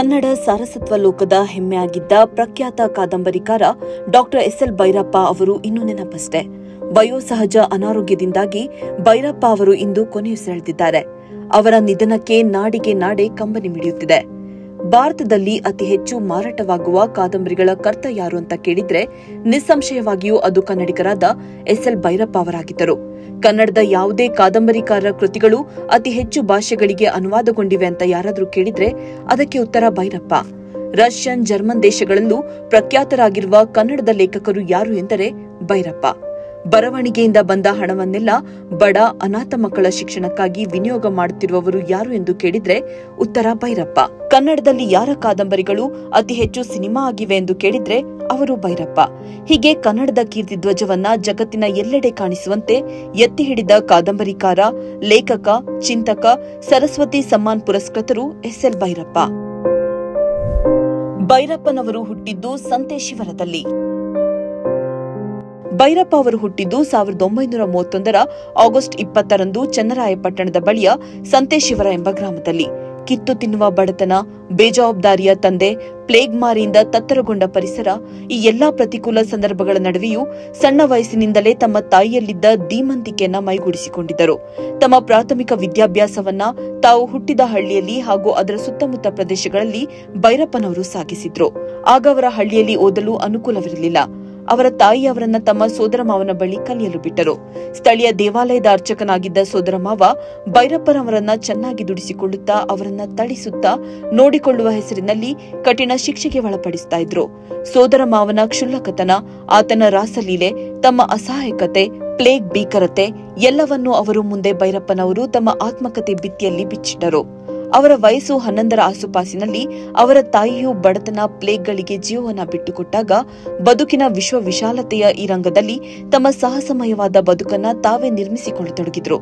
ಕನ್ನಡ ಸಾರಸತ್ವ ಲೋಕದ ಹೆಮ್ಮೆಯಾಗಿದ್ದ ಪ್ರಖ್ಯಾತ ಕಾದಂಬರಿಕಾರ doctor SL. Bhyrappa ಅವರು ಇನ್ನೂ ನೆನಪಷ್ಟೇ. ವಯೋಸಹಜ ಅನಾರೋಗ್ಯದಿಂದಾಗಿ ಭೈರಪ್ಪ ಅವರು ಇಂದು ಕೊನೆಯುಸಿರೆಳೆದಿದ್ದಾರೆ. ಅವರ ನಿಧನಕ್ಕೆ ನಾಡಿಗೆ ನಾಡೆ ಕಂಬನಿ ಮಿಡಿಯುತ್ತಿದೆ. ಭಾರತದಲ್ಲಿ ಅತಿ ಹೆಚ್ಚು ಮಾರಾಟವಾಗುವ ಕಾದಂಬರಿಗಳ ಕರ್ತ ಯಾರು ಅಂತ ಕೇಳಿದ್ರೆ ನಿಸ್ಸಂಶಯವಾಗಿಯೂ ಅದು ಕನ್ನಡಿಗರಾದ ಎಸ್.ಎಲ್. ಭೈರಪ್ಪ ಅವರಾಗಿದ್ದರು. ಕನ್ನಡದ ಯಾವುದೇ ಕಾದಂಬರಿಕಾರರ ಕೃತಿಗಳು ಅತಿ ಹೆಚ್ಚು ಭಾಷೆಗಳಿಗೆ ಅನುವಾದಗೊಂಡಿವೆ ಅಂತ ಯಾರಾದರೂ ಕೇಳಿದ್ರೆ ಅದಕ್ಕೆ ಉತ್ತರ ಭೈರಪ್ಪ. ರಷ್ಯನ್, ಜರ್ಮನ್ ದೇಶಗಳಲ್ಲೂ ಪ್ರಖ್ಯಾತರಾಗಿರುವ ಕನ್ನಡದ ಲೇಖಕರು ಯಾರು ಎಂದರೆ ಭೈರಪ್ಪ. ಬರವಣಿಗೆಯಿಂದ ಬಂದ ಹಣವನ್ನೆಲ್ಲ ಬಡ ಅನಾಥ ಮಕ್ಕಳ ಶಿಕ್ಷಣಕ್ಕಾಗಿ ವಿನಿಯೋಗ ಮಾಡುತ್ತಿರುವವರು ಯಾರು ಎಂದು ಕೇಳಿದ್ರೆ ಉತ್ತರ ಭೈರಪ್ಪ. ಕನ್ನಡದಲ್ಲಿ ಯಾರ ಕಾದಂಬರಿಗಳು ಅತಿ ಹೆಚ್ಚು ಸಿನಿಮಾ ಆಗಿವೆ ಎಂದು ಕೇಳಿದ್ರೆ ಅವರು ಭೈರಪ್ಪ. ಹೀಗೆ ಕನ್ನಡದ ಕೀರ್ತಿ ಧ್ವಜವನ್ನ ಜಗತ್ತಿನ ಎಲ್ಲೆಡೆ ಕಾಣಿಸುವಂತೆ ಎತ್ತಿ ಹಿಡಿದ ಕಾದಂಬರಿಕಾರ, ಲೇಖಕ, ಚಿಂತಕ, ಸರಸ್ವತಿ ಸಮ್ಮಾನ್ ಪುರಸ್ಕೃತರು ಎಸ್.ಎಲ್. ಭೈರಪ್ಪ. ಭೈರಪ್ಪನವರು ಹುಟ್ಟಿದ್ದು ಸಂತೇಶಿವರದಲ್ಲಿ. ಭೈರಪ್ಪ ಅವರು ಹುಟ್ಟಿದ್ದು 1931ರ ಆಗಸ್ಟ್ 20ರಂದು ಚನ್ನರಾಯಪಟ್ಟಣದ ಬಳಿಯ ಸಂತೇಶಿವರ ಎಂಬ ಗ್ರಾಮದಲ್ಲಿ. ಕಿತ್ತು ತಿನ್ನುವ ಬಡತನ, ಬೇಜವಾಬ್ದಾರಿಯ ತಂದೆ, ಪ್ಲೇಗ್ ಮಾರಿಯಿಂದ ತತ್ತರಗೊಂಡ ಪರಿಸರ, ಈ ಎಲ್ಲಾ ಪ್ರತಿಕೂಲ ಸಂದರ್ಭಗಳ ನಡುವೆಯೂ ಸಣ್ಣ ವಯಸ್ಸಿನಿಂದಲೇ ತಮ್ಮ ತಾಯಿಯಲ್ಲಿದ್ದ ಧೀಮಂತಿಕೆಯನ್ನ ಮೈಗೂಡಿಸಿಕೊಂಡಿದ್ದರು. ತಮ್ಮ ಪ್ರಾಥಮಿಕ ವಿದ್ಯಾಭ್ಯಾಸವನ್ನ ತಾವು ಹುಟ್ಟಿದ ಹಳ್ಳಿಯಲ್ಲಿ ಹಾಗೂ ಅದರ ಸುತ್ತಮುತ್ತ ಪ್ರದೇಶಗಳಲ್ಲಿ ಭೈರಪ್ಪನವರು ಸಾಗಿಸಿದ್ರು. ಆಗ ಅವರ ಹಳ್ಳಿಯಲ್ಲಿ ಓದಲು ಅನುಕೂಲವಿರಲಿಲ್ಲ. ಅವರ ತಾಯಿ ಅವರನ್ನ ತಮ್ಮ ಸೋದರ ಮಾವನ ಬಳಿ ಕಲಿಯಲು ಬಿಟ್ಟರು. ಸ್ಥಳೀಯ ದೇವಾಲಯದ ಅರ್ಚಕನಾಗಿದ್ದ ಸೋದರ ಮಾವ ಭೈರಪ್ಪನವರನ್ನ ಚೆನ್ನಾಗಿ ದುಡಿಸಿಕೊಳ್ಳುತ್ತಾ ಅವರನ್ನ ತಳಿಸುತ್ತಾ ನೋಡಿಕೊಳ್ಳುವ ಹೆಸರಿನಲ್ಲಿ ಕಠಿಣ ಶಿಕ್ಷೆಗೆ ಒಳಪಡಿಸ್ತಾ ಇದ್ರು. ಸೋದರ ಮಾವನ ಕ್ಷುಲ್ಲಕತನ, ಆತನ ರಾಸಲೀಲೆ, ತಮ್ಮ ಅಸಹಾಯಕತೆ, ಪ್ಲೇಗ್ ಭೀಕರತೆ ಎಲ್ಲವನ್ನೂ ಅವರು ಮುಂದೆ ಭೈರಪ್ಪನವರು ತಮ್ಮ ಆತ್ಮಕತೆ ಭಿತ್ತಿಯಲ್ಲಿ ಬಿಚ್ಚಿಟ್ಟರು. ಅವರ ವಯಸ್ಸು 11ರ ಆಸುಪಾಸಿನಲ್ಲಿ ಅವರ ತಾಯಿಯು ಬಡತನ, ಪ್ಲೇಗ್ಗಳಿಗೆ ಜೀವವನ್ನ ಬಿಟ್ಟುಕೊಟ್ಟಾಗ ಬದುಕಿನ ವಿಶಾಲತೆಯ ಈ ರಂಗದಲ್ಲಿ ತಮ್ಮ ಸಾಹಸಮಯವಾದ ಬದುಕನ್ನ ತಾವೇ ನಿರ್ಮಿಸಿಕೊಳ್ಳತೊಡಗಿದ್ರು.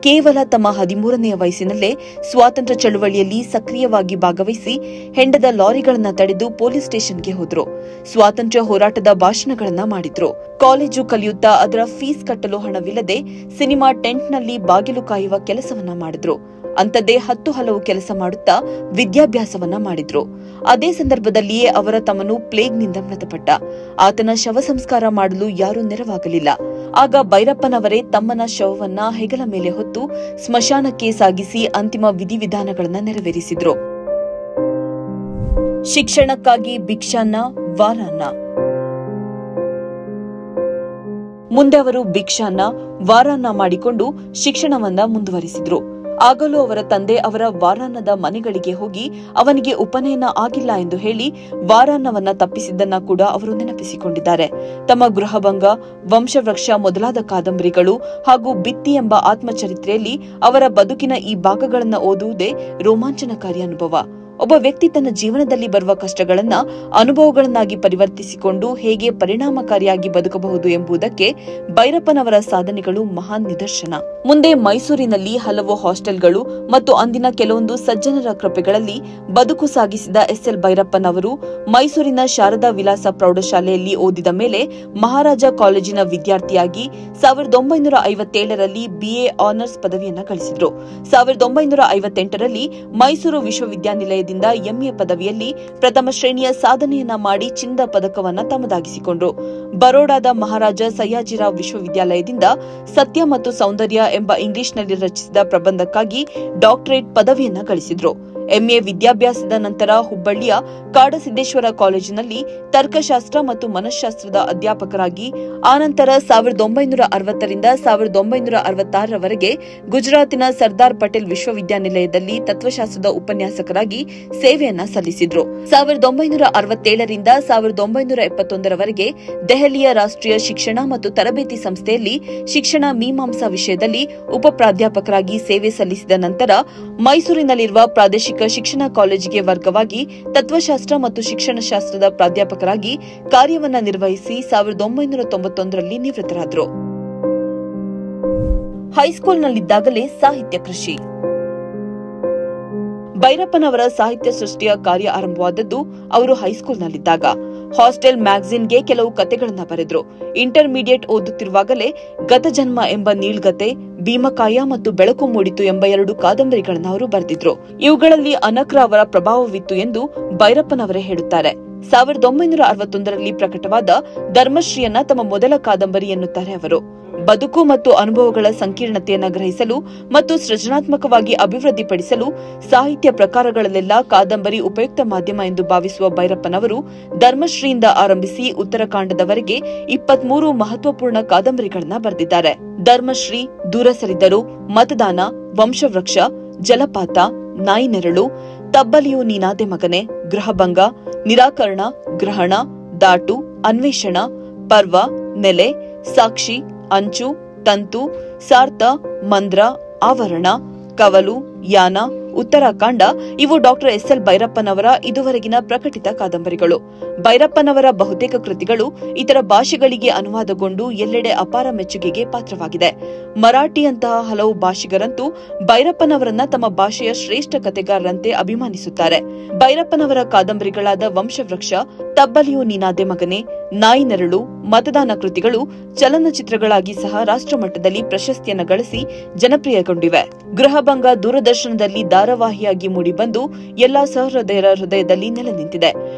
ಕೇವಲ ತಮ್ಮ 13ನೆಯ ವಯಸ್ಸಿನಲ್ಲೇ ಸ್ವಾತಂತ್ರ್ಯ ಚಳುವಳಿಯಲ್ಲಿ ಸಕ್ರಿಯವಾಗಿ ಭಾಗವಹಿಸಿ ಹೆಂಡದ ಲಾರಿಗಳನ್ನ ತಡೆದು ಪೊಲೀಸ್ ಸ್ಟೇಷನ್ಗೆ ಹೋದ್ರು. ಸ್ವಾತಂತ್ರ್ಯ ಹೋರಾಟದ ಭಾಷಣಗಳನ್ನ ಮಾಡಿದ್ರು. ಕಾಲೇಜು ಕಲಿಯುತ್ತಾ ಅದರ ಫೀಸ್ ಕಟ್ಟಲು ಹಣವಿಲ್ಲದೆ ಸಿನಿಮಾ ಟೆಂಟ್ನಲ್ಲಿ ಬಾಗಿಲು ಕಾಯುವ ಕೆಲಸವನ್ನ ಮಾಡಿದ್ರು. ಅಂಥದ್ದೇ 10 ಹಲವು ಕೆಲಸ ಮಾಡುತ್ತಾ ವಿದ್ಯಾಭ್ಯಾಸವನ್ನ ಮಾಡಿದ್ರು. ಅದೇ ಸಂದರ್ಭದಲ್ಲಿಯೇ ಅವರ ತಮ್ಮನು ಪ್ಲೇಗ್ನಿಂದ ಮೃತಪಟ್ಟ. ಆತನ ಶವ ಸಂಸ್ಕಾರ ಮಾಡಲು ಯಾರೂ ನೆರವಾಗಲಿಲ್ಲ. ಆಗ ಭೈರಪ್ಪನವರೇ ತಮ್ಮನ ಶವವನ್ನ ಹೆಗಲ ಮೇಲೆ ಹೊತ್ತು ಸ್ಮಶಾನಕ್ಕೆ ಸಾಗಿಸಿ ಅಂತಿಮ ವಿಧಿವಿಧಾನಗಳನ್ನ ನೆರವೇರಿಸಿದ್ರು. ಶಿಕ್ಷಣಕ್ಕಾಗಿ ಭಿಕ್ಷಾನ್ನ, ವಾರಾನ್ನ. ಮುಂದೆ ಅವರು ಭಿಕ್ಷಾನ್ನ, ವಾರಾನ್ನ ಮಾಡಿಕೊಂಡು ಶಿಕ್ಷಣವನ್ನ ಮುಂದುವರಿಸಿದ್ರು. ಆಗಲೂ ಅವರ ತಂದೆ ಅವರ ವಾರಾನ್ನದ ಮನೆಗಳಿಗೆ ಹೋಗಿ ಅವನಿಗೆ ಉಪನಯನ ಆಗಿಲ್ಲ ಎಂದು ಹೇಳಿ ವಾರಾನ್ನವನ್ನ ತಪ್ಪಿಸಿದ್ದನ್ನ ಕೂಡ ಅವರು ನೆನಪಿಸಿಕೊಂಡಿದ್ದಾರೆ. ತಮ್ಮ ಗೃಹಭಂಗ, ವಂಶವೃಕ್ಷ ಮೊದಲಾದ ಕಾದಂಬರಿಗಳು ಹಾಗೂ ಬಿತ್ತಿ ಎಂಬ ಆತ್ಮಚರಿತ್ರೆಯಲ್ಲಿ ಅವರ ಬದುಕಿನ ಈ ಭಾಗಗಳನ್ನು ಓದುವುದೇ ರೋಮಾಂಚನಕಾರಿ ಅನುಭವ. ಒಬ್ಬ ವ್ಯಕ್ತಿ ತನ್ನ ಜೀವನದಲ್ಲಿ ಬರುವ ಕಷ್ಟಗಳನ್ನ ಅನುಭವಗಳನ್ನಾಗಿ ಪರಿವರ್ತಿಸಿಕೊಂಡು ಹೇಗೆ ಪರಿಣಾಮಕಾರಿಯಾಗಿ ಬದುಕಬಹುದು ಎಂಬುದಕ್ಕೆ ಭೈರಪ್ಪನವರ ಸಾಧನೆಗಳು ಮಹಾನ್ ನಿದರ್ಶನ. ಮುಂದೆ ಮೈಸೂರಿನಲ್ಲಿ ಹಲವು ಹಾಸ್ಟೆಲ್ಗಳು ಮತ್ತು ಅಂದಿನ ಕೆಲವೊಂದು ಸಜ್ಜನರ ಕೃಪೆಗಳಲ್ಲಿ ಬದುಕು ಸಾಗಿಸಿದ ಎಸ್.ಎಲ್. ಭೈರಪ್ಪನವರು ಮೈಸೂರಿನ ಶಾರದಾ ವಿಲಾಸ ಪ್ರೌಢಶಾಲೆಯಲ್ಲಿ ಓದಿದ ಮೇಲೆ ಮಹಾರಾಜ ಕಾಲೇಜಿನ ವಿದ್ಯಾರ್ಥಿಯಾಗಿ 1957ರಲ್ಲಿ BA ಆನರ್ಸ್ ಪದವಿಯನ್ನ ಗಳಿಸಿದ್ರು. 1958ರಲ್ಲಿ ಮೈಸೂರು ವಿಶ್ವವಿದ್ಯಾನಿಲಯದಿಂದ MA ಪದವಿಯಲ್ಲಿ ಪ್ರಥಮ ಶ್ರೇಣಿಯ ಸಾಧನೆಯನ್ನ ಮಾಡಿ ಚಿನ್ನದ ಪದಕವನ್ನ ತಮ್ಮದಾಗಿಸಿಕೊಂಡ್ರು. ಬರೋಡಾದ ಮಹಾರಾಜ ಸಯ್ಯಾಜಿರಾವ್ ವಿಶ್ವವಿದ್ಯಾಲಯದಿಂದ ಸತ್ಯ ಮತ್ತು ಸೌಂದರ್ಯ ಎಂಬ ಇಂಗ್ಲಿಷ್ನಲ್ಲಿ ರಚಿಸಿದ ಪ್ರಬಂಧಕ್ಕಾಗಿ ಡಾಕ್ಟರೇಟ್ ಪದವಿಯನ್ನ ಗಳಿಸಿದ್ರು. MA ವಿದ್ಯಾಭ್ಯಾಸದ ನಂತರ ಹುಬ್ಬಳ್ಳಿಯ ಕಾಡಸಿದ್ದೇಶ್ವರ ಕಾಲೇಜಿನಲ್ಲಿ ತರ್ಕಶಾಸ್ತ್ರ ಮತ್ತು ಮನಃಶಾಸ್ತ್ರದ ಅಧ್ಯಾಪಕರಾಗಿ, ಆನಂತರ 1960ರಿಂದ 1966ರವರೆಗೆ ಗುಜರಾತಿನ ಸರ್ದಾರ್ ಪಟೇಲ್ ವಿಶ್ವವಿದ್ಯಾನಿಲಯದಲ್ಲಿ ತತ್ವಶಾಸ್ತ್ರದ ಉಪನ್ಯಾಸಕರಾಗಿ ಸೇವೆಯನ್ನ ಸಲ್ಲಿಸಿದ್ರು. 1967ರಿಂದ 1971ರವರೆಗೆ ದೆಹಲಿಯ ರಾಷ್ಟ್ರೀಯ ಶಿಕ್ಷಣ ಮತ್ತು ತರಬೇತಿ ಸಂಸ್ಥೆಯಲ್ಲಿ ಶಿಕ್ಷಣ ಮೀಮಾಂಸಾ ವಿಷಯದಲ್ಲಿ ಉಪ ಪ್ರಾಧ್ಯಾಪಕರಾಗಿ ಸೇವೆ ಸಲ್ಲಿಸಿದ ನಂತರ ಮೈಸೂರಿನಲ್ಲಿರುವ ಪ್ರಾದೇಶಿಕ ಶಿಕ್ಷಣ ಕಾಲೇಜಿಗೆ ವರ್ಗವಾಗಿ ತತ್ವಶಾಸ್ತ್ರ ಮತ್ತು ಶಿಕ್ಷಣಶಾಸ್ತ್ರದ ಪ್ರಾಧ್ಯಾಪಕರಾಗಿ ಕಾರ್ಯವನ್ನ ನಿರ್ವಹಿಸಿ 1991ರಲ್ಲಿ ನಿವೃತ್ತರಾದರು. ಹೈಸ್ಕೂಲ್ನಲ್ಲಿದ್ದಾಗಲೇ ಸಾಹಿತ್ಯ ಕೃಷಿ. ಭೈರಪ್ಪನವರ ಸಾಹಿತ್ಯ ಸೃಷ್ಟಿಯ ಕಾರ್ಯ ಆರಂಭವಾದದ್ದು ಅವರು ಹೈಸ್ಕೂಲ್ನಲ್ಲಿದ್ದಾಗ. ಹಾಸ್ಟೆಲ್ ಮ್ಯಾಗಜಿನ್ಗೆ ಕೆಲವು ಕತೆಗಳನ್ನ ಬರೆದ್ರು. ಇಂಟರ್ಮೀಡಿಯೇಟ್ ಓದುತ್ತಿರುವಾಗಲೇ ಗತಜನ್ಮ ಎಂಬ ನೀಳ್ಗತೆ, ಭೀಮಕಾಯ ಮತ್ತು ಬೆಳಕು ಮೂಡಿತು ಎಂಬ 2 ಕಾದಂಬರಿಗಳನ್ನು ಅವರು ಬರೆದಿದ್ರು. ಇವುಗಳಲ್ಲಿ ಅನಕ್ರ ಅವರ ಪ್ರಭಾವವಿತ್ತು ಎಂದು ಭೈರಪ್ಪನವರೇ ಹೇಳುತ್ತಾರೆ. 1961ರಲ್ಲಿ ಪ್ರಕಟವಾದ ಧರ್ಮಶ್ರೀಯನ್ನ ತಮ್ಮ ಮೊದಲ ಕಾದಂಬರಿ ಎನ್ನುತ್ತಾರೆ ಅವರು. ಬದುಕು ಮತ್ತು ಅನುಭವಗಳ ಸಂಕೀರ್ಣತೆಯನ್ನು ಗ್ರಹಿಸಲು ಮತ್ತು ಸೃಜನಾತ್ಮಕವಾಗಿ ಅಭಿವೃದ್ಧಿಪಡಿಸಲು ಸಾಹಿತ್ಯ ಪ್ರಕಾರಗಳಲ್ಲೆಲ್ಲ ಕಾದಂಬರಿ ಉಪಯುಕ್ತ ಮಾಧ್ಯಮ ಎಂದು ಭಾವಿಸುವ ಭೈರಪ್ಪನವರು ಧರ್ಮಶ್ರೀಯಿಂದ ಆರಂಭಿಸಿ ಉತ್ತರಕಾಂಡದವರೆಗೆ 23 ಮಹತ್ವಪೂರ್ಣ ಕಾದಂಬರಿಗಳನ್ನು ಬರೆದಿದ್ದಾರೆ. ಧರ್ಮಶ್ರೀ, ದೂರ ಸರಿದರು, ಮತದಾನ, ವಂಶವೃಕ್ಷ, ಜಲಪಾತ, ನಾಯಿ ನೆರಳು, ತಬ್ಬಲಿಯು ನೀನಾದೆ ಮಗನೆ, ಗೃಹಭಂಗ, ನಿರಾಕರಣ, ಗ್ರಹಣ, ದಾಟು, ಅನ್ವೇಷಣ, ಪರ್ವ, ನೆಲೆ, ಸಾಕ್ಷಿ, ಅಂಚು, ತಂತು, ಸಾರ್ಥ, ಮಂದ್ರ, ಆವರಣ, ಕವಲು, ಯಾನ, ಉತ್ತರಾಖಂಡ ಇವು ಡಾಕ್ಟರ್ ಎಸ್.ಎಲ್. ಭೈರಪ್ಪನವರ ಇದುವರೆಗಿನ ಪ್ರಕಟಿತ ಕಾದಂಬರಿಗಳು. ಭೈರಪ್ಪನವರ ಬಹುತೇಕ ಕೃತಿಗಳು ಇತರ ಭಾಷೆಗಳಿಗೆ ಅನುವಾದಗೊಂಡು ಎಲ್ಲೆಡೆ ಅಪಾರ ಮೆಚ್ಚುಗೆಗೆ ಪಾತ್ರವಾಗಿದೆ. ಮರಾಠಿಯಂತಹ ಹಲವು ಭಾಷಿಗರಂತೂ ಭೈರಪ್ಪನವರನ್ನ ತಮ್ಮ ಭಾಷೆಯ ಶ್ರೇಷ್ಠ ಕತೆಗಾರರಂತೆ ಅಭಿಮಾನಿಸುತ್ತಾರೆ. ಭೈರಪ್ಪನವರ ಕಾದಂಬರಿಗಳಾದ ವಂಶವೃಕ್ಷ, ತಬ್ಬಲಿಯು ನೀನಾದೆ ಮಗನೆ, ನಾಯಿ ನೆರಳು, ಮತದಾನ ಕೃತಿಗಳು ಚಲನಚಿತ್ರಗಳಾಗಿ ಸಹ ರಾಷ್ಟ್ರಮಟ್ಟದಲ್ಲಿ ಪ್ರಶಸ್ತಿಯನ್ನು ಗಳಿಸಿ ಜನಪ್ರಿಯಗೊಂಡಿವೆ. ಗೃಹಭಂಗ ದೂರದರ್ಶನದಲ್ಲಿ ಧಾರಾವಾಹಿಯಾಗಿ ಮೂಡಿಬಂದು ಎಲ್ಲಾ ಸಹೃದಯರ ಹೃದಯದಲ್ಲಿ ನೆಲೆ ನಿಂತಿದೆ.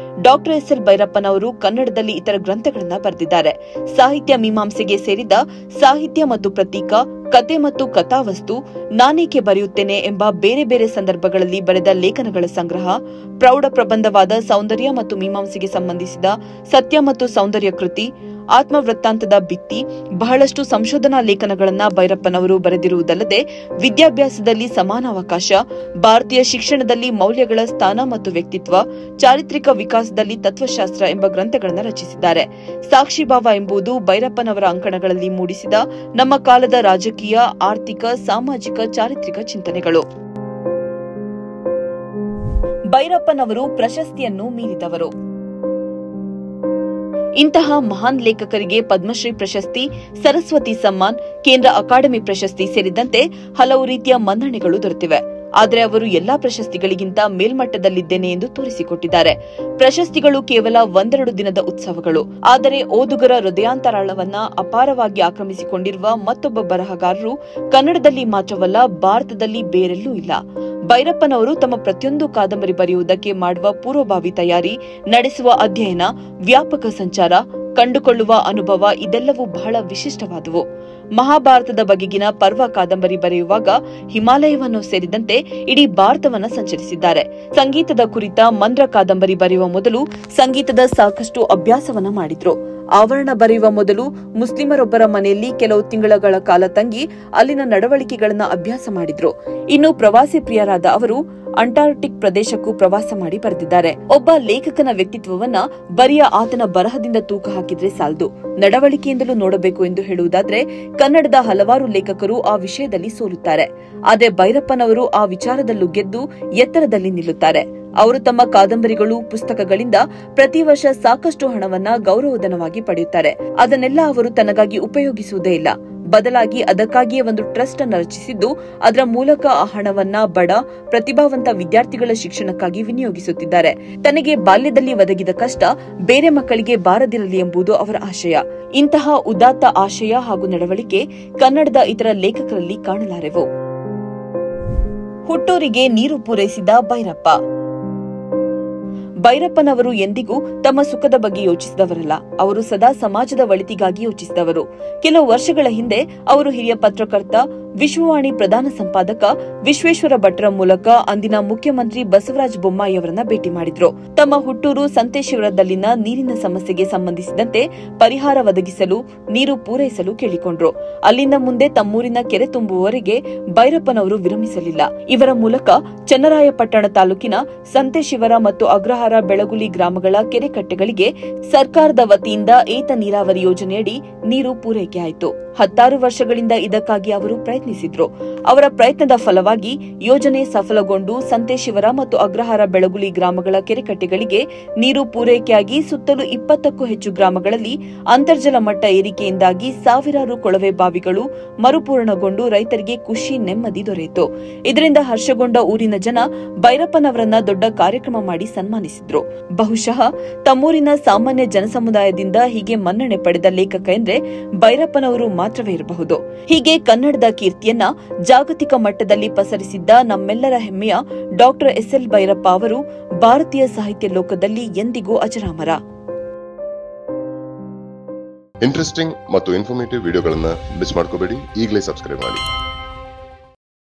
Doctor SL. ಭೈರಪ್ಪನವರು ಕನ್ನಡದಲ್ಲಿ ಇತರ ಗ್ರಂಥಗಳನ್ನು ಬರೆದಿದ್ದಾರೆ. ಸಾಹಿತ್ಯ ಮೀಮಾಂಸೆಗೆ ಸೇರಿದ ಸಾಹಿತ್ಯ ಮತ್ತು ಪ್ರತೀಕ, ಕತೆ ಮತ್ತು ಕಥಾವಸ್ತು, ನಾನೇಕೆ ಬರೆಯುತ್ತೇನೆ ಎಂಬ ಬೇರೆ ಬೇರೆ ಸಂದರ್ಭಗಳಲ್ಲಿ ಬರೆದ ಲೇಖನಗಳ ಸಂಗ್ರಹ, ಪ್ರೌಢ ಪ್ರಬಂಧವಾದ ಸೌಂದರ್ಯ ಮತ್ತು ಮೀಮಾಂಸೆಗೆ ಸಂಬಂಧಿಸಿದ ಸತ್ಯ ಮತ್ತು ಸೌಂದರ್ಯ ಕೃತಿ, ಆತ್ಮವೃತ್ತಾಂತದ ಭಿತ್ತಿ, ಬಹಳಷ್ಟು ಸಂಶೋಧನಾ ಲೇಖನಗಳನ್ನು ಭೈರಪ್ಪನವರು ಬರೆದಿರುವುದಲ್ಲದೆ ವಿದ್ಯಾಭ್ಯಾಸದಲ್ಲಿ ಸಮಾನಾವಕಾಶ, ಭಾರತೀಯ ಶಿಕ್ಷಣದಲ್ಲಿ ಮೌಲ್ಯಗಳ ಸ್ಥಾನ ಮತ್ತು ವ್ಯಕ್ತಿತ್ವ, ಚಾರಿತ್ರಿಕ ವಿಕಾಸದಲ್ಲಿ ತತ್ವಶಾಸ್ತ್ರ ಎಂಬ ಗ್ರಂಥಗಳನ್ನು ರಚಿಸಿದ್ದಾರೆ. ಸಾಕ್ಷಿಭಾವ ಎಂಬುದು ಭೈರಪ್ಪನವರ ಅಂಕಣಗಳಲ್ಲಿ ಮೂಡಿಸಿದ ನಮ್ಮ ಕಾಲದ ರಾಜಕೀಯ, ಆರ್ಥಿಕ, ಸಾಮಾಜಿಕ, ಚಾರಿತ್ರಿಕ ಚಿಂತನೆಗಳು. ಭೈರಪ್ಪನವರು ಪ್ರಶಸ್ತಿಯನ್ನು ಮೀರಿದವರು. ಇಂತಹ ಮಹಾನ್ ಲೇಖಕರಿಗೆ ಪದ್ಮಶ್ರೀ ಪ್ರಶಸ್ತಿ, ಸರಸ್ವತಿ ಸಮ್ಮಾನ್, ಕೇಂದ್ರ ಅಕಾಡೆಮಿ ಪ್ರಶಸ್ತಿ ಸೇರಿದಂತೆ ಹಲವು ರೀತಿಯ ಮನ್ನಣೆಗಳು ದೊರೆತಿವೆ. ಆದರೆ ಅವರು ಎಲ್ಲಾ ಪ್ರಶಸ್ತಿಗಳಿಗಿಂತ ಮೇಲ್ಮಟ್ಟದಲ್ಲಿದ್ದೇನೆ ಎಂದು ತೋರಿಸಿಕೊಟ್ಟಿದ್ದಾರೆ. ಪ್ರಶಸ್ತಿಗಳು ಕೇವಲ 1-2 ದಿನದ ಉತ್ಸವಗಳು. ಆದರೆ ಓದುಗರ ಹೃದಯಾಂತರಾಳವನ್ನ ಅಪಾರವಾಗಿ ಆಕ್ರಮಿಸಿಕೊಂಡಿರುವ ಮತ್ತೊಬ್ಬ ಬರಹಗಾರರು ಕನ್ನಡದಲ್ಲಿ ಮಾತ್ರವಲ್ಲ, ಭಾರತದಲ್ಲಿ ಬೇರೆಲ್ಲೂ ಇಲ್ಲ. ಭೈರಪ್ಪನವರು ತಮ್ಮ ಪ್ರತಿಯೊಂದು ಕಾದಂಬರಿ ಬರೆಯುವುದಕ್ಕೆ ಮಾಡುವ ಪೂರ್ವಭಾವಿ ತಯಾರಿ, ನಡೆಸುವ ಅಧ್ಯಯನ, ವ್ಯಾಪಕ ಸಂಚಾರ, ಕಂಡುಕೊಳ್ಳುವ ಅನುಭವ ಇದೆಲ್ಲವೂ ಬಹಳ ವಿಶಿಷ್ಟವಾದವು. ಮಹಾಭಾರತದ ಬಗೆಗಿನ ಪರ್ವ ಕಾದಂಬರಿ ಬರೆಯುವಾಗ ಹಿಮಾಲಯವನ್ನು ಸೇರಿದಂತೆ ಇಡೀ ಭಾರತವನ್ನ ಸಂಚರಿಸಿದ್ದಾರೆ. ಸಂಗೀತದ ಕುರಿತ ಮಂದ್ರ ಕಾದಂಬರಿ ಬರೆಯುವ ಮೊದಲು ಸಂಗೀತದ ಸಾಕಷ್ಟು ಅಭ್ಯಾಸವನ್ನ ಮಾಡಿದ್ರು. ಆವರಣ ಬರೆಯುವ ಮೊದಲು ಮುಸ್ಲಿಮರೊಬ್ಬರ ಮನೆಯಲ್ಲಿ ಕೆಲವು ತಿಂಗಳ ಕಾಲ ತಂಗಿ ಅಲ್ಲಿನ ನಡವಳಿಕೆಗಳನ್ನು ಅಭ್ಯಾಸ ಮಾಡಿದ್ರು. ಇನ್ನು ಪ್ರವಾಸಿ ಪ್ರಿಯರಾದ ಅವರು ಅಂಟಾರ್ಟಿಕ್ ಪ್ರದೇಶಕ್ಕೂ ಪ್ರವಾಸ ಮಾಡಿ ಬರೆದಿದ್ದಾರೆ. ಒಬ್ಬ ಲೇಖಕನ ವ್ಯಕ್ತಿತ್ವವನ್ನ ಬರಿಯ ಆತನ ಬರಹದಿಂದ ತೂಕ ಹಾಕಿದ್ರೆ ಸಾಲದು, ನಡವಳಿಕೆಯಿಂದಲೂ ನೋಡಬೇಕು ಎಂದು ಹೇಳುವುದಾದ್ರೆ ಕನ್ನಡದ ಹಲವಾರು ಲೇಖಕರು ಆ ವಿಷಯದಲ್ಲಿ ಸೋಲುತ್ತಾರೆ. ಆದರೆ ಭೈರಪ್ಪನವರು ಆ ವಿಚಾರದಲ್ಲೂ ಗೆದ್ದು ಎತ್ತರದಲ್ಲಿ ನಿಲ್ಲುತ್ತಾರೆ. ಅವರು ತಮ್ಮ ಕಾದಂಬರಿಗಳು, ಪುಸ್ತಕಗಳಿಂದ ಪ್ರತಿ ವರ್ಷ ಸಾಕಷ್ಟು ಹಣವನ್ನ ಗೌರವಧನವಾಗಿ ಪಡೆಯುತ್ತಾರೆ. ಅದನ್ನೆಲ್ಲ ಅವರು ತನಗಾಗಿ ಉಪಯೋಗಿಸುವುದೇ ಇಲ್ಲ. ಬದಲಾಗಿ ಅದಕ್ಕಾಗಿಯೇ ಒಂದು ಟ್ರಸ್ಟ್ ಅನ್ನು ರಚಿಸಿದ್ದು, ಅದರ ಮೂಲಕ ಆ ಹಣವನ್ನ ಬಡ, ಪ್ರತಿಭಾವಂತ ವಿದ್ಯಾರ್ಥಿಗಳ ಶಿಕ್ಷಣಕ್ಕಾಗಿ ವಿನಿಯೋಗಿಸುತ್ತಿದ್ದಾರೆ. ತನಗೆ ಬಾಲ್ಯದಲ್ಲಿ ಒದಗಿದ ಕಷ್ಟ ಬೇರೆ ಮಕ್ಕಳಿಗೆ ಬಾರದಿರಲಿ ಎಂಬುದು ಅವರ ಆಶಯ. ಇಂತಹ ಉದಾತ್ತ ಆಶಯ ಹಾಗೂ ನಡವಳಿಕೆ ಕನ್ನಡದ ಇತರ ಲೇಖಕರಲ್ಲಿ ಕಾಣಲಾರೆವು. ಹುಟ್ಟೂರಿಗೆ ನೀರು ಪೂರೈಸಿದ ಭೈರಪ್ಪ. ಭೈರಪ್ಪನವರು ಎಂದಿಗೂ ತಮ್ಮ ಸುಖದ ಬಗ್ಗೆ ಯೋಚಿಸಿದವರಲ್ಲ. ಅವರು ಸದಾ ಸಮಾಜದ ಒಳಿತಿಗಾಗಿ ಯೋಚಿಸಿದವರು. ಕೆಲವು ವರ್ಷಗಳ ಹಿಂದೆ ಅವರು ಹಿರಿಯ ಪತ್ರಕರ್ತ, ವಿಶ್ವವಾಣಿ ಪ್ರಧಾನ ಸಂಪಾದಕ ವಿಶ್ವೇಶ್ವರ ಭಟ್ರ ಮೂಲಕ ಅಂದಿನ ಮುಖ್ಯಮಂತ್ರಿ ಬಸವರಾಜ ಬೊಮ್ಮಾಯಿಯವರನ್ನ ಭೇಟಿ ಮಾಡಿದ್ರು. ತಮ್ಮ ಹುಟ್ಟೂರು ಸಂತೇಶ್ವರದಲ್ಲಿನ ನೀರಿನ ಸಮಸ್ಯೆಗೆ ಸಂಬಂಧಿಸಿದಂತೆ ಪರಿಹಾರ ಒದಗಿಸಲು, ನೀರು ಪೂರೈಸಲು ಕೇಳಿಕೊಂಡ್ರು. ಅಲ್ಲಿಂದ ಮುಂದೆ ತಮ್ಮೂರಿನ ಕೆರೆ ತುಂಬುವವರೆಗೆ ಭೈರಪ್ಪನವರು ವಿರಮಿಸಲಿಲ್ಲ. ಇವರ ಮೂಲಕ ಚನ್ನರಾಯಪಟ್ಟಣ ತಾಲೂಕಿನ ಸಂತೇಶಿವರ ಮತ್ತು ಅಗ್ರಹಾರ, ಬೆಳಗುಲಿ ಗ್ರಾಮಗಳ ಕೆರೆಕಟ್ಟೆಗಳಿಗೆ ಸರ್ಕಾರದ ವತಿಯಿಂದ ಏತ ನೀರಾವರಿ ಯೋಜನೆಯಡಿ ನೀರು ಪೂರೈಕೆಯಾಯಿತು. 10 ವರ್ಷಗಳಿಂದ ಇದಕ್ಕಾಗಿ ಅವರು ಪ್ರಯತ್ನಿಸಿದ್ರು. ಅವರ ಪ್ರಯತ್ನದ ಫಲವಾಗಿ ಯೋಜನೆ ಸಫಲಗೊಂಡು ಸಂತೇಶಿವರ ಮತ್ತು ಅಗ್ರಹಾರ ಬೆಳಗುಲಿ ಗ್ರಾಮಗಳ ಕೆರೆಕಟ್ಟೆಗಳಿಗೆ ನೀರು ಪೂರೈಕೆಯಾಗಿ ಸುತ್ತಲೂ 20ಕ್ಕೂ ಹೆಚ್ಚು ಗ್ರಾಮಗಳಲ್ಲಿ ಅಂತರ್ಜಲ ಮಟ್ಟ ಏರಿಕೆಯಿಂದಾಗಿ ಸಾವಿರಾರು ಕೊಳವೆ ಬಾವಿಗಳು ಮರುಪೂರ್ಣಗೊಂಡು ರೈತರಿಗೆ ಖುಷಿ ನೆಮ್ಮದಿ ದೊರೆಯಿತು. ಇದರಿಂದ ಹರ್ಷಗೊಂಡ ಊರಿನ ಜನ ಭೈರಪ್ಪನವರನ್ನ ದೊಡ್ಡ ಕಾರ್ಯಕ್ರಮ ಮಾಡಿ ಸನ್ಮಾನಿಸಿದ್ರು. ಬಹುಶಃ ತಮ್ಮೂರಿನ ಸಾಮಾನ್ಯ ಜನಸಮುದಾಯದಿಂದ ಹೀಗೆ ಮನ್ನಣೆ ಪಡೆದ ಲೇಖಕ ಎಂದ್ರೆ ಭೈರಪ್ಪನವರು ಮಾತ್ರವೇ ಇರಬಹುದು. ಹೀಗೆ ಕನ್ನಡದ ಕೀರ್ತಿಯನ್ನ ಜಾಗತಿಕ ಮಟ್ಟದಲ್ಲಿ ಪಸರಿಸಿದ್ದ ನಮ್ಮೆಲ್ಲರ ಹೆಮ್ಮೆಯ ಡಾಕ್ಟರ್ ಎಸ್.ಎಲ್. ಭೈರಪ್ಪ ಅವರು ಭಾರತೀಯ ಸಾಹಿತ್ಯ ಲೋಕದಲ್ಲಿ ಎಂದಿಗೂ ಅಜರಾಮರ. ಇಂಟ್ರೆಸ್ಟಿಂಗ್ ಮತ್ತು ಇನ್ಫಾರ್ಮೇಟಿವ್ ವಿಡಿಯೋಗಳನ್ನ ಮಿಸ್ ಮಾಡ್ಕೋಬೇಡಿ. ಈಗಲೇ ಸಬ್ಸ್ಕ್ರೈಬ್ ಮಾಡಿ.